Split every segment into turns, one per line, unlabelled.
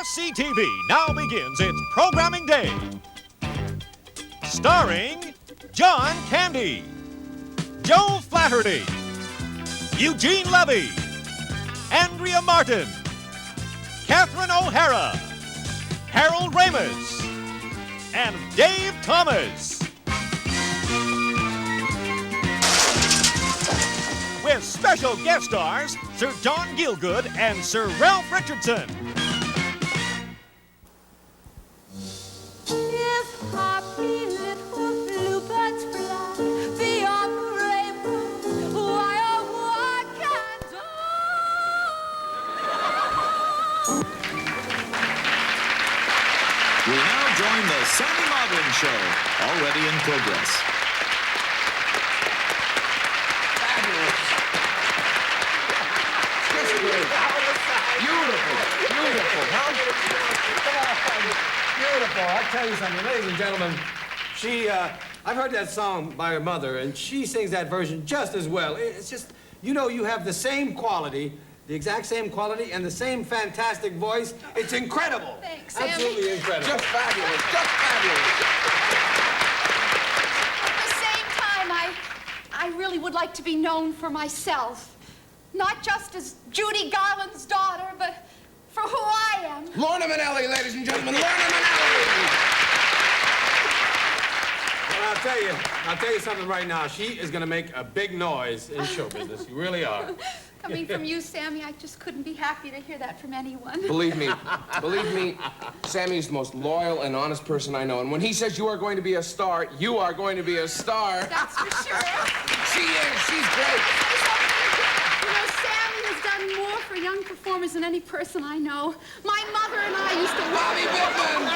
SCTV now begins its programming day. Starring John Candy, Joe Flaherty, Eugene Levy, Andrea Martin, Catherine O'Hara, Harold Ramis, and Dave Thomas. With special guest stars, Sir John Gielgud and Sir Ralph Richardson.
If happy little bluebirds fly beyond the rainbow, why oh why can't
We now join the Sammy Moblin Show, already in progress.
Beautiful. I'll tell you something, ladies and gentlemen. I've heard that song by her mother, and she sings that version just as well. It's just, you know, you have the same quality, the exact same quality, and the same fantastic voice. It's incredible.
Thanks, Sammy.
Absolutely incredible.
Just fabulous, just fabulous.
At the same time, I really would like to be known for myself. Not just as Judy Garland's daughter, but for who I am.
Lorna Minnelli, ladies and gentlemen, Lorna Minnelli!
Well, I'll tell you something right now. She is going to make a big noise in show business. You really are.
Coming from you, Sammy, I just couldn't be happy to hear that from anyone.
Believe me, Sammy's the most loyal and honest person I know. And when he says you are going to be a star, you are going to be a star.
That's for sure.
She is. She's great.
You know, Sammy has done more for young performers than any person I know. My mother and I used to work...
Bobby Bittman!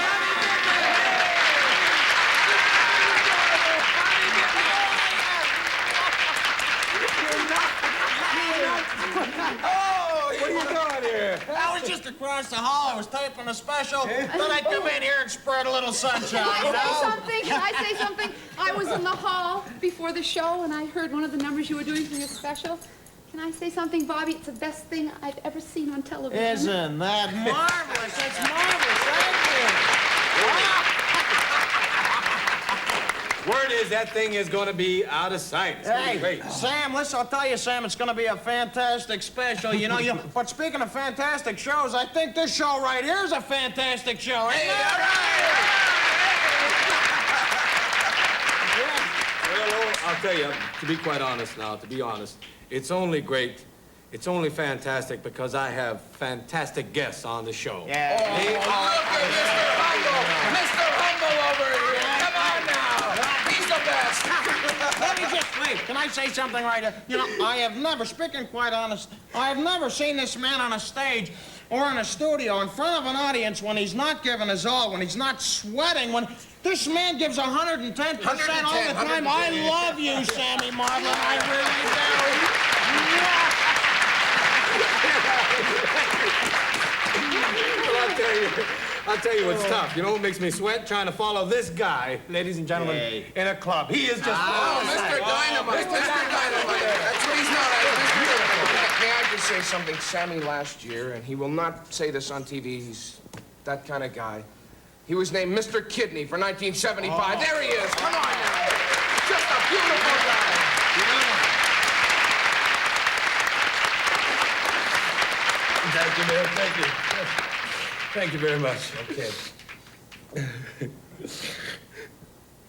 Oh, what are you doing here?
I was just across the hall. I was taping a special. Thought I'd come in here and spread a little sunshine.
Can I say something? I was in the hall before the show, and I heard one of the numbers you were doing for your special. Can I say something, Bobby? It's the best thing I've ever seen on television.
Isn't that marvelous? That's marvelous. Thank you.
Word is that thing is going to be out of sight. It's going to be great.
Sam, listen, I'll tell you, Sam, it's going to be a fantastic special. You know, but speaking of fantastic shows, I think this show right here is a fantastic show. Ain't it?
Well, I'll tell you, to be quite honest now, it's only great, it's only fantastic because I have fantastic guests on the show.
Yeah.
Look at Mr. Humble over here. Come on now. He's the best.
Let me just wait. Can I say something right here? You know, I have never, speaking quite honest, I have never seen this man on a stage or in a studio in front of an audience when he's not giving his all, when he's not sweating, when this man gives 110% all the time. I love you, Sammy Marlin. I really
Well, I'll tell you what's tough. You know what makes me sweat? Trying to follow this guy, ladies and gentlemen, in a club. He is just...
Mr. Dynamite. Mr. Dynamite. That's what he's known as. May I just say something? Sammy last year, and he will not say this on TV, he's that kind of guy. He was named Mr. Kidney for 1975. There he is. Come on now. Just a beautiful guy.
Thank you, man. Thank you. Thank you very much. Okay.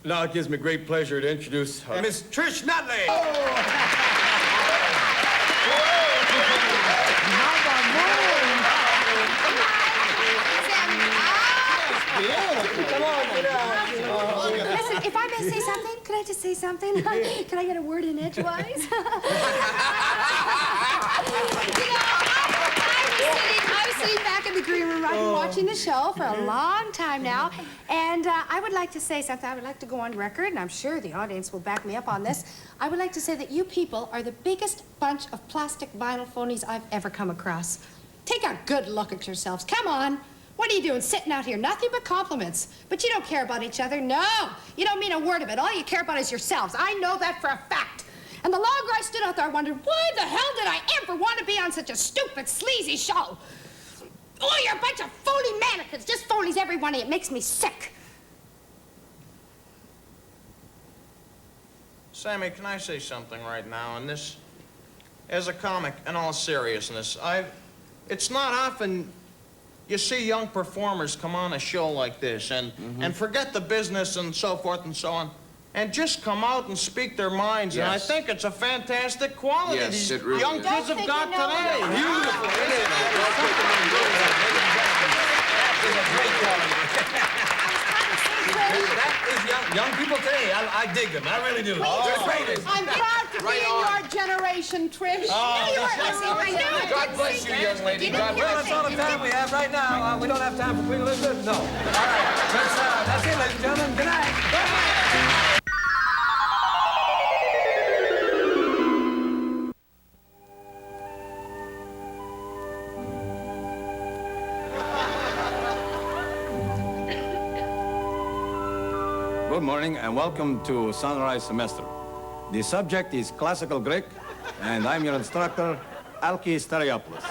Now it gives me great pleasure to introduce Miss Trish Nutley.
Listen, if I may say something, could I just say something? Can I get a word in edgewise? I was sitting back in the green room. I've been watching the show for a long time now, and I would like to say something. I would like to go on record, and I'm sure the audience will back me up on this. I would like to say that you people are the biggest bunch of plastic vinyl phonies I've ever come across. Take a good look at yourselves. Come on. What are you doing sitting out here? Nothing but compliments. But you don't care about each other. No, you don't mean a word of it. All you care about is yourselves. I know that for a fact. And the longer I stood out there, I wondered, why the hell did I ever want to be on such a stupid, sleazy show? Oh, you're a bunch of phony mannequins. every one of you. It makes me sick.
Sammy, can I say something right now? And this, as a comic, in all seriousness, it's not often you see young performers come on a show like this and forget the business and so forth and so on, and just come out and speak their minds.
Yes.
And I think it's a fantastic quality
Yes,
these
it really
young
is.
kids have got today.
Beautiful. It is. That is a great quality. That is young people today. I dig them. I really do. They're great.
I'm proud to be in your generation, Trish.
God bless you, young lady. God
Well,
bless
that's
you.
all the time we have right now. We don't have time for Queen Elizabeth? No. All right. That's it, ladies and gentlemen. Good night. Good morning and welcome to Sunrise Semester. The subject is classical Greek, and I'm your instructor, Alki Steriopoulos.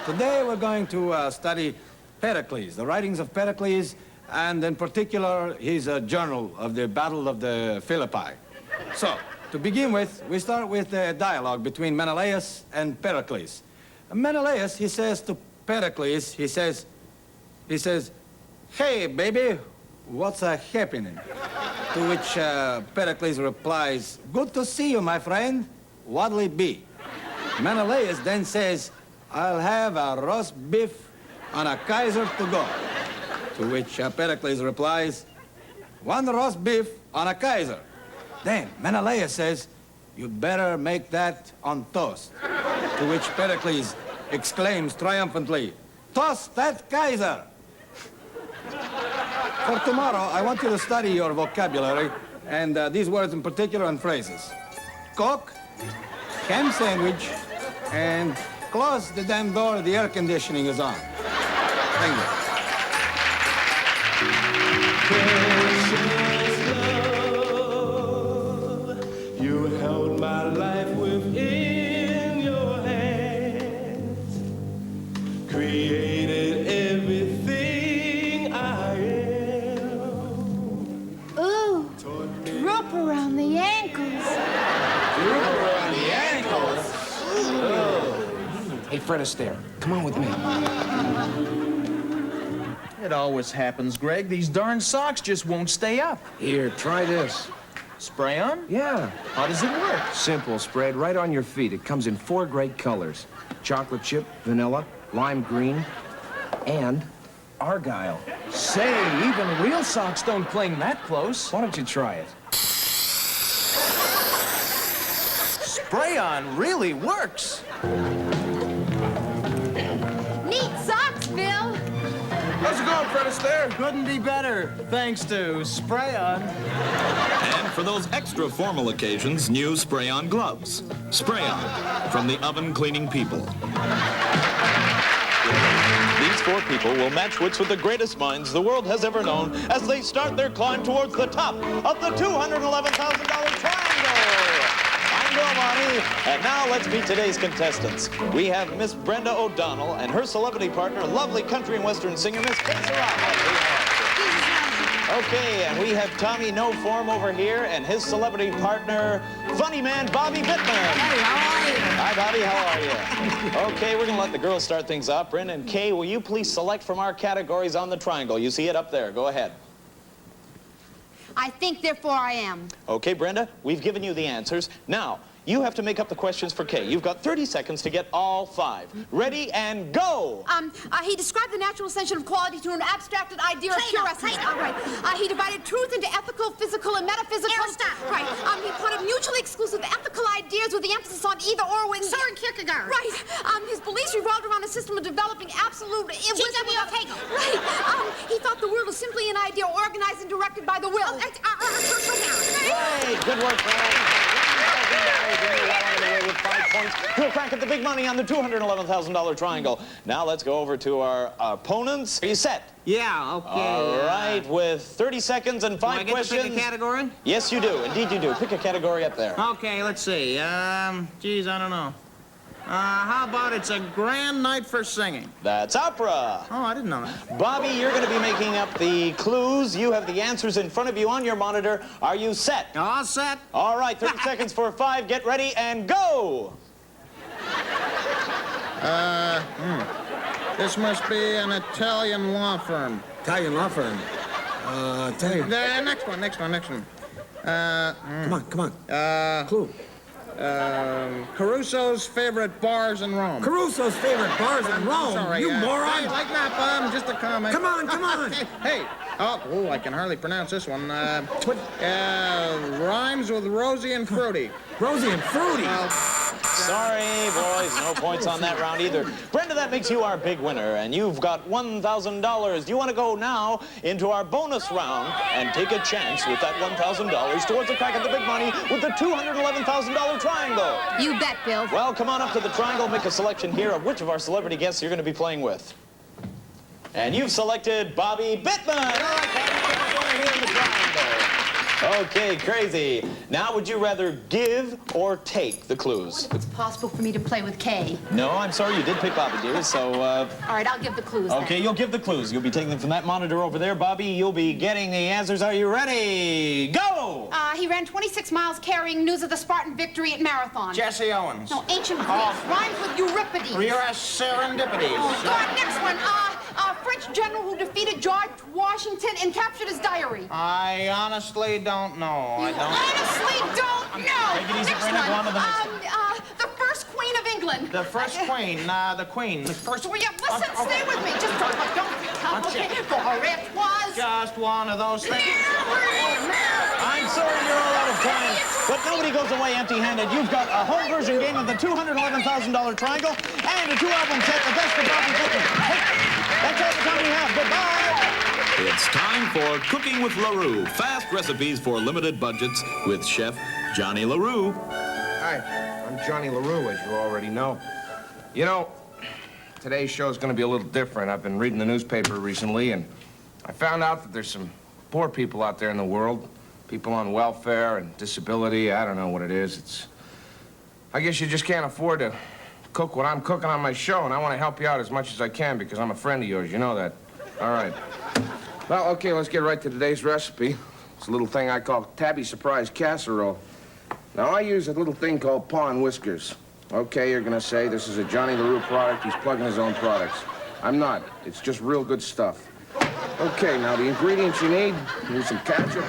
Today we're going to study Pericles, the writings of Pericles, and in particular his journal of the Battle of the Philippi. So, to begin with, we start with the dialogue between Menelaus and Pericles. Menelaus, he says to Pericles, he says, "Hey, baby, what's happening?" To which Pericles replies, "Good to see you, my friend. What'll it be?" Menelaus then says, "I'll have a roast beef on a Kaiser to go." To which Pericles replies, "One roast beef on a Kaiser." Then Menelaus says, "You'd better make that on toast." To which Pericles exclaims triumphantly, "Toast that Kaiser!" For tomorrow, I want you to study your vocabulary, and these words in particular and phrases. Coke, ham sandwich, and close the damn door, the air conditioning is on. Thank you.
You held my life within your hands, created everything I am.
Ooh, rope around the ankles.
Hey, Fred Astaire, come on with me.
It always happens, Greg. These darn socks just won't stay up.
Here, try this.
Spray on?
Yeah.
How does it work?
Simple. Spread right on your feet. It comes in 4 great colors. Chocolate chip, vanilla, lime green, and argyle.
Say, even real socks don't cling that close.
Why don't you try it?
Spray on really works.
Neat socks, Bill.
How's it going, Fred Astaire?
Couldn't be better, thanks to Spray On.
And for those extra formal occasions, new spray-on gloves. Spray-on from the oven cleaning people.
These 4 people will match wits with the greatest minds the world has ever known as they start their climb towards the top of the $211,000 triangle. I'm Bill Monty, and now let's meet today's contestants. We have Miss Brenda O'Donnell and her celebrity partner, lovely country and western singer, Miss Kate Sarah. Okay, and we have Tommy No Form over here and his celebrity partner, funny man Bobby Bittman.
Hey, how are you?
Hi, Bobby. How are you? Okay, we're going to let the girls start things off. Brenda and Kay, will you please select from our categories on the triangle? You see it up there. Go ahead.
I think, therefore I am.
Okay, Brenda, we've given you the answers. Now, you have to make up the questions for Kay. You've got 30 seconds to get all 5. Ready and go!
He described the natural ascension of quality to an abstracted idea of pure essence. Right. He divided truth into ethical, physical, and metaphysical. Right. He put up mutually exclusive ethical ideas with the emphasis on either or when... Soren Kierkegaard. Right. His beliefs revolved around a system of developing absolute... GW-A.I. Right. He thought the world was simply an idea organized and directed by the will.
Hey, good work, Brenda. With 5 points to a crack at the big money on the $211,000 triangle. Now let's go over to our opponents. Are you set?
Yeah, okay.
All right, with 30 seconds and 5
Do I
questions.
get to pick a category?
Yes, you do. Indeed, you do. Pick a category up there.
Okay, let's see. Geez, I don't know. How about it's a grand night for singing?
That's opera.
Oh, I didn't know that.
Bobby, you're going to be making up the clues. You have the answers in front of you on your monitor. Are you set?
All set?
All right, 30 seconds for 5. Get ready and go!
This must be an Italian law firm.
Italian law firm. Italian.
Next one.
Come on. Clue.
Caruso's favorite bars in Rome.
Caruso's favorite bars in Rome.
Sorry,
You moron.
Hey, like Napa, just a comment.
Come on.
Hey. Oh, I can hardly pronounce this one. Rhymes with Rosie and Fruity.
Rosie and Fruity.
Sorry, boys, no points on that round either. Brenda, that makes you our big winner, and you've got $1,000. Do you want to go now into our bonus round and take a chance with that $1,000 towards a crack at the big money with the $211,000 triangle?
You bet, Bill.
Well, come on up to the triangle, make a selection here of which of our celebrity guests you're going to be playing with. And you've selected Bobby Bittman. Okay, crazy. Now, would you rather give or take the clues?
It's possible for me to play with Kay.
No, I'm sorry, you did pick Bobby, dear, so,
All right, I'll give the clues
Okay,
then.
you'll give the clues. You'll be taking them from that monitor over there. Bobby, you'll be getting the answers. Are you ready? Go!
He ran 26 miles carrying news of the Spartan victory at Marathon.
Jesse Owens.
No, ancient Greece. Rhymes with Euripides.
Serendipities.
Go on, next one. French general who defeated George Washington and captured his diary.
I honestly don't know. I don't.
Honestly don't know.
Take it easy,
Next
Brenda.
one.
Go on to the next.
The first queen of England.
The first queen, the queen. The first...
Well, yeah, listen, stay with me. Just don't become, okay? For it was...
Just one of those things.
I'm sorry you're all out of time, but nobody goes away empty-handed. You've got a home version game of the $211,000 triangle and a 2-album set, the best of Bobby Bittman. Hey, that's all the time we have. Goodbye.
It's time for Cooking with LaRue. Fast recipes for limited budgets with Chef Johnny LaRue.
Hi, I'm Johnny LaRue, as you already know. You know, today's show is going to be a little different. I've been reading the newspaper recently, and I found out that there's some poor people out there in the world, people on welfare and disability. I don't know what it is. I guess you just can't afford to cook what I'm cooking on my show, and I want to help you out as much as I can because I'm a friend of yours. You know that. All right. Well, okay, let's get right to today's recipe. It's a little thing I call Tabby Surprise Casserole. Now, I use a little thing called paw and whiskers. Okay, you're gonna say this is a Johnny LaRue product. He's plugging his own products. I'm not. It's just real good stuff. Okay, now the ingredients you need some ketchup,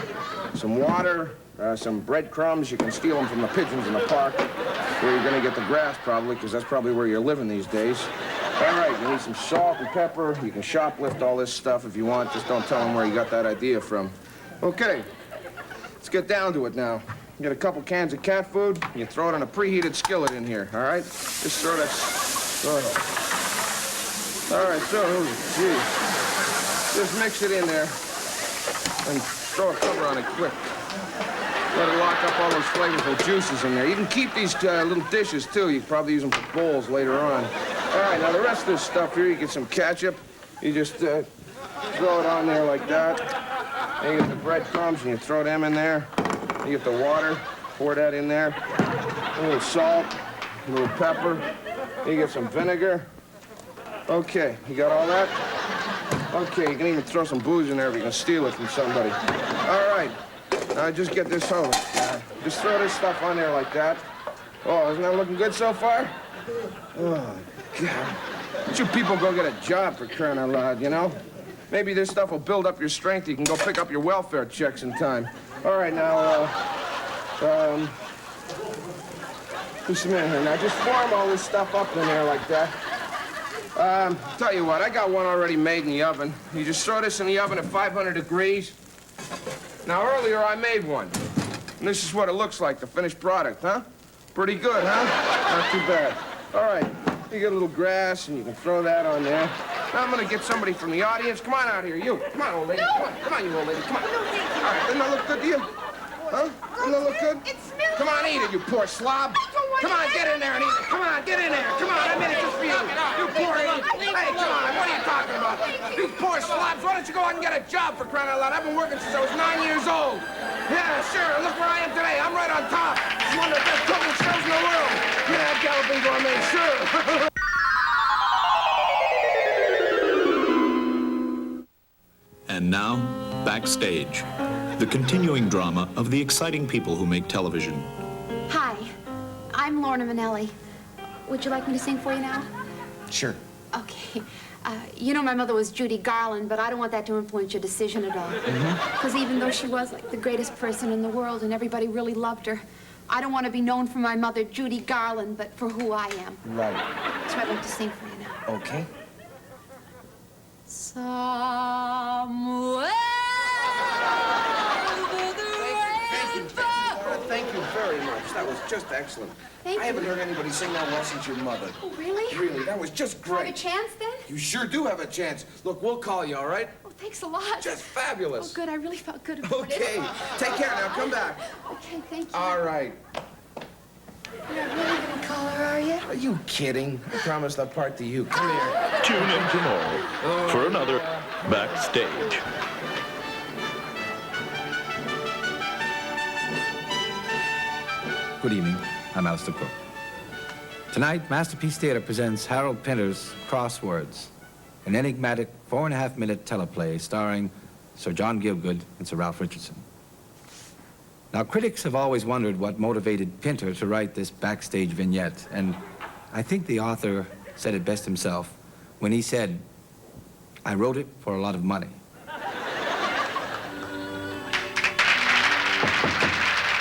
some water, some breadcrumbs. You can steal them from the pigeons in the park, where you're gonna get the grass probably, because that's probably where you're living these days. All right, you need some salt and pepper. You can shoplift all this stuff if you want. Just don't tell them where you got that idea from. Okay, let's get down to it now. You get a couple cans of cat food. You throw it on a preheated skillet in here, all right? Just throw that... All right, just mix it in there and throw a cover on it quick. Let it lock up all those flavorful juices in there. You can keep these little dishes, too. You can probably use them for bowls later on. All right, now the rest of this stuff here, you get some ketchup. You just throw it on there like that. And you get the breadcrumbs, and you throw them in there. You get the water, pour that in there. A little salt, a little pepper. You get some vinegar. Okay, you got all that? Okay, you can even throw some booze in there if you can steal it from somebody. All right, now just get this over. Just throw this stuff on there like that. Oh, isn't that looking good so far? Oh, God. Don't you people go get a job for crying out loud, you know? Maybe this stuff will build up your strength. You can go pick up your welfare checks in time. All right, now, just a minute here. Now, just form all this stuff up in there like that. Tell you what, I got one already made in the oven. You just throw this in the oven at 500 degrees. Now, earlier I made one. And this is what it looks like, the finished product, huh? Pretty good, huh? Not too bad. All right, you get a little grass, and you can throw that on there. Now I'm gonna get somebody from the audience. Come on out here, you. Come on, old lady. Come on, you old lady. Come on. All right, doesn't that look good to you? Huh? Doesn't that look good? Come on, eat it, you poor slob. Come on, get in there and eat it. Come on, get in there. Come on, I made it just for you. You poor idiot. Hey, come on, what are you talking about? You poor slobs, why don't you go out and get a job for crying out loud? I've been working since I was 9 years old. Yeah, sure, look where I am today. I'm right on top. It's one of the best cooking shows in the world. Yeah, Galloping Gourmet, sure.
And now, backstage, the continuing drama of the exciting people who make television.
Hi, I'm Lorna Minnelli. Would you like me to sing for you now?
Sure.
Okay. You know my mother was Judy Garland, but I don't want that to influence your decision at all. Because even though she was like the greatest person in the world and everybody really loved her, I don't want to be known for my mother, Judy Garland, but for who I am.
Right.
So I'd like to sing for you now.
Okay.
Somewhere over the rainbow.
Thank you very much. That was just excellent.
Thank
I haven't
you.
heard anybody sing that well since your mother.
Oh, really?
Really, that was just
Do I have a
great.
chance then?
You sure do have a chance. Look, we'll call you, all right?
Oh, thanks a lot.
Just fabulous.
Oh, good. I really felt good about it.
Okay. Take care now. Come back.
Okay, thank you.
All right.
You're not really gonna call her, are you?
Are you kidding? I promised that part to you. Come here.
Tune in tomorrow for another Backstage.
Good evening. I'm Alistair Cook. Tonight, Masterpiece Theater presents Harold Pinter's Crosswords, an enigmatic 4.5-minute teleplay starring Sir John Gielgud and Sir Ralph Richardson. Now, critics have always wondered what motivated Pinter to write this backstage vignette, and I think the author said it best himself when he said, "I wrote it for a lot of money."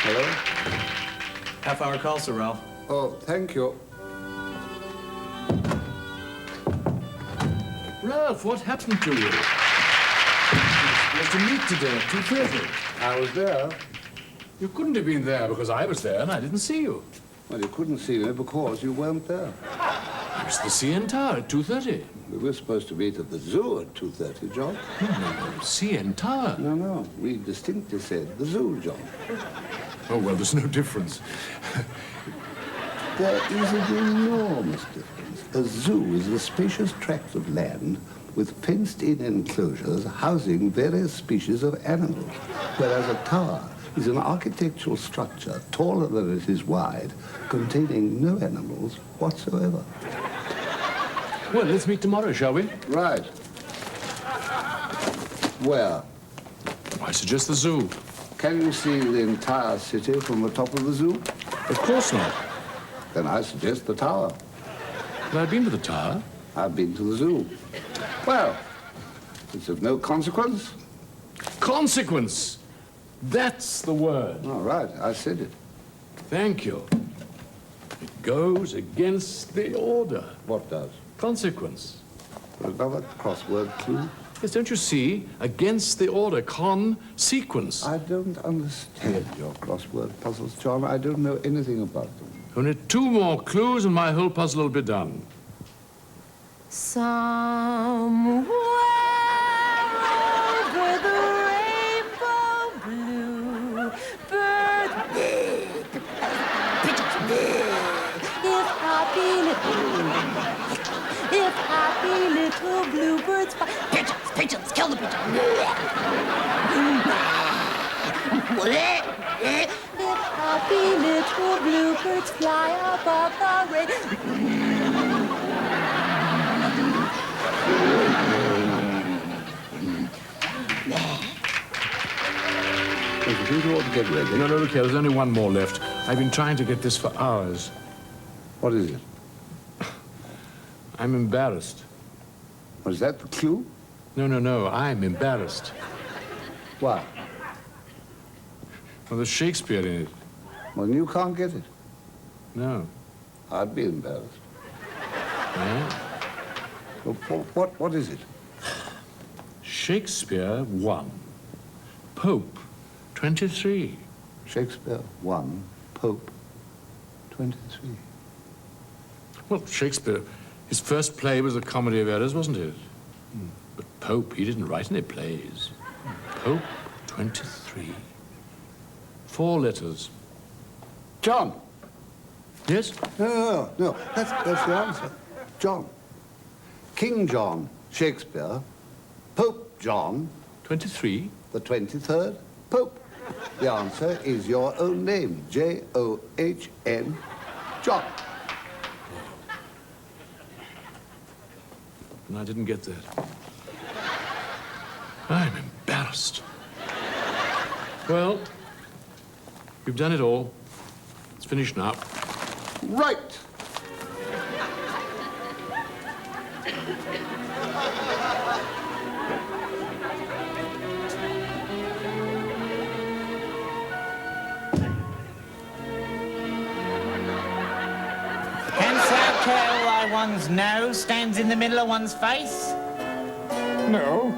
Hello?
Half-hour call, Sir Ralph.
Oh, thank you.
Ralph, what happened to you? You were supposed to meet today at 2:30.
I was there.
You couldn't have been there because I was there and I didn't see you.
Well, you couldn't see me because you weren't there.
It's the CN Tower at 2:30.
We were supposed to meet at the zoo at 2:30, John.
No, CN Tower.
No. We distinctly said the zoo, John.
Oh, well, there's no difference.
There is an enormous difference. A zoo is a spacious tract of land with fenced-in enclosures housing various species of animals, whereas a tower is an architectural structure taller than it is wide, containing no animals whatsoever.
Well, let's meet tomorrow, shall we?
Right. Where?
I suggest the zoo.
Can you see the entire city from the top of the zoo?
Of course not.
Then I suggest the tower.
But I've been to the tower.
I've been to the zoo. Well, it's of no consequence.
Consequence. That's the word.
All right, I said it.
Thank you. It goes against the order.
What does?
Consequence.
Another crossword clue?
Yes, don't you see? Against the order. Con-sequence.
I don't understand your crossword puzzles, John. I don't know anything about them.
Only 2 more clues and my whole puzzle will be done.
Somewhere over the rainbow blue, bird, if happy little bluebirds fly, pigeons, kill the pigeons. If happy little bluebirds fly above the rain.
You ought to get ready.
No, look here. There's only 1 more left. I've been trying to get this for hours.
What is it?
I'm embarrassed.
Was that the clue?
No. I'm embarrassed.
Why?
Well, there's Shakespeare in it.
Well, you can't get it.
No.
I'd be embarrassed.
Yeah?
Well, what is it?
Shakespeare 1. Pope 23.
Shakespeare 1, Pope 23.
Well, Shakespeare, his first play was a comedy of errors, wasn't it? But Pope, he didn't write any plays. Pope 23. 4 letters.
John!
Yes?
No. That's the answer. John. King John, Shakespeare, Pope John.
23?
The 23rd Pope. The answer is your own name, J-O-H-N, John.
And I didn't get that. I'm embarrassed. Well, we've done it all. It's finished now.
Right.
Canst thou tell why one's nose stands in the middle of one's face?
No.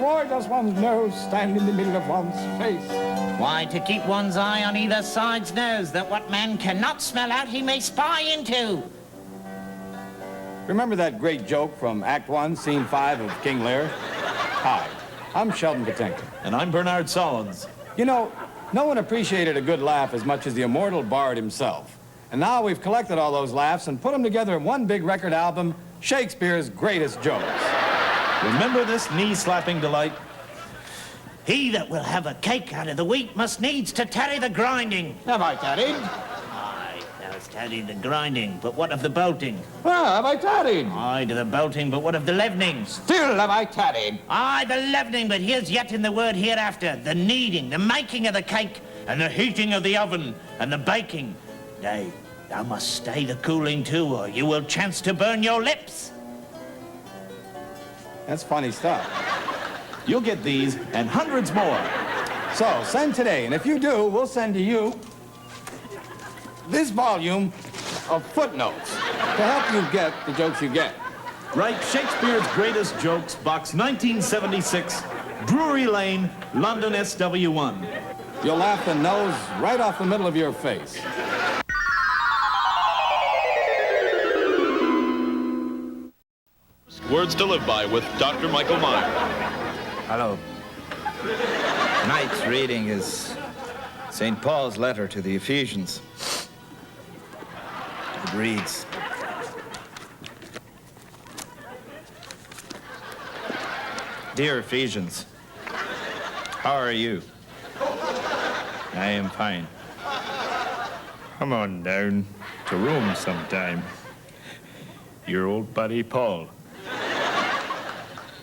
Why does one's nose stand in the middle of one's face?
Why, to keep one's eye on either side's nose, that what man cannot smell out he may spy into.
Remember that great joke from Act 1, Scene 5 of King Lear? Hi, I'm Sheldon Patinkin.
And I'm Bernard Solons.
You know, no one appreciated a good laugh as much as the immortal bard himself. And now we've collected all those laughs and put them together in one big record album, Shakespeare's Greatest Jokes.
Remember this knee-slapping delight?
He that will have a cake out of the wheat must needs to tarry the grinding.
Have I tarried?
Aye, thou hast tarried the grinding, but what of the bolting?
Ah, have I tarried?
Aye, to the bolting, but what of the leavening?
Still have I tarried.
Aye, the leavening, but here's yet in the word hereafter, the kneading, the making of the cake, and the heating of the oven, and the baking. Nay, thou must stay the cooling too, or you will chance to burn your lips.
That's funny stuff.
You'll get these and hundreds more.
So, send today, and if you do, we'll send to you this volume of footnotes to help you get the jokes you get.
Write Shakespeare's Greatest Jokes, Box 1976, Drury Lane, London SW1.
You'll laugh the nose right off the middle of your face.
Words to Live By with Dr. Michael Meyer.
Hello. Tonight's reading is St. Paul's letter to the Ephesians. It reads, Dear Ephesians, how are you? I am fine. Come on down to Rome sometime. Your old buddy Paul.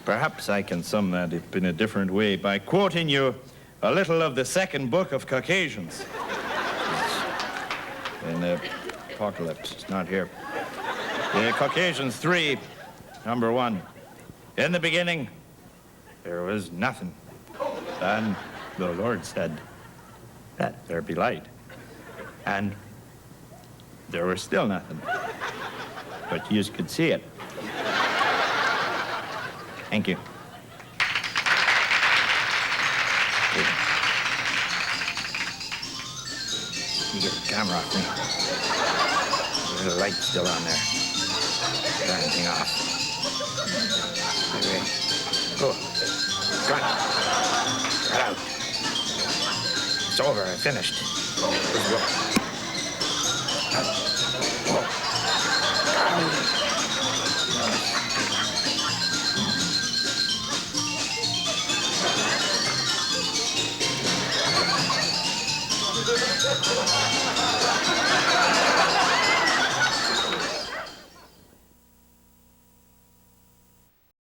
Perhaps I can sum that up in a different way by quoting you a little of the second book of Caucasians. In the Apocalypse, it's not here. The Caucasians 3, number 1. In the beginning, there was nothing. And the Lord said, let there be light. And there was still nothing. But you could see it. Thank you. You get the camera off me. There's a light still on there. Turn anything off. Anyway. Go. Cut. Cut out. It's over. I finished. Let's go.